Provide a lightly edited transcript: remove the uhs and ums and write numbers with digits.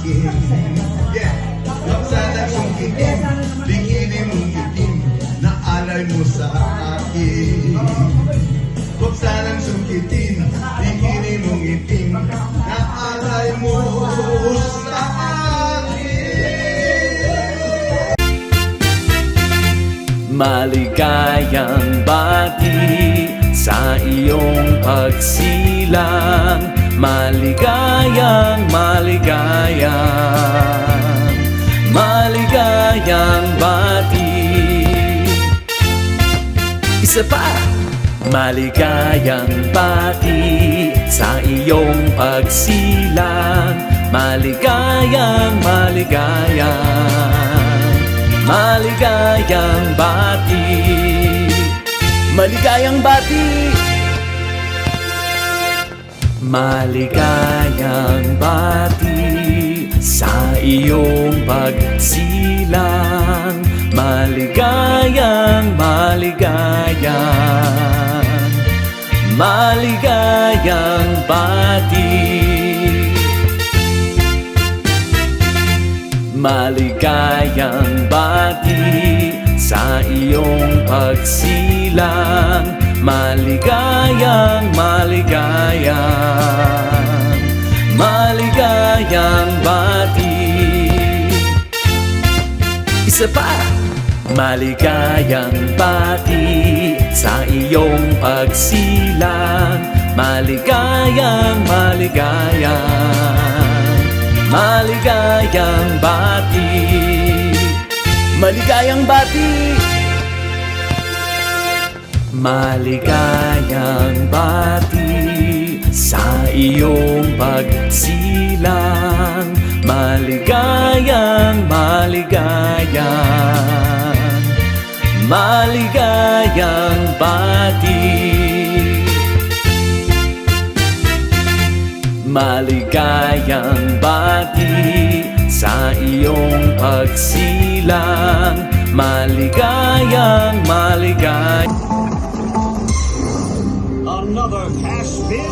akin. Yeah, buksan ang iyong itim, bikini mong itim, na alay mo sa akin. Buksan ang sungkitin, bikini mong itim, na alay mo sa akin. Maligayang bati sa iyong pagsilang, maligayang, maligayang, maligayang bati. Isa pa! Maligayang bati sa iyong pagsilang, maligayang, maligayang, maligayang bati. Maligayang bati. Maligayang bati sa iyong pagsilang, maligayang, maligayang, maligayang bati. Maligayang bati sa iyong pagsilang, maligayang, maligayang, maligayang bati. Isa pa! Maligayang bati sa iyong pagsilang, maligayang, maligayang, maligayang bati. Maligayang bati. Maligayang bati sa iyong pagsilang, maligayang, maligayang, maligayang bati. Maligayang bati sa iyong pagsilang, maligayang, maligayang. Another cash bin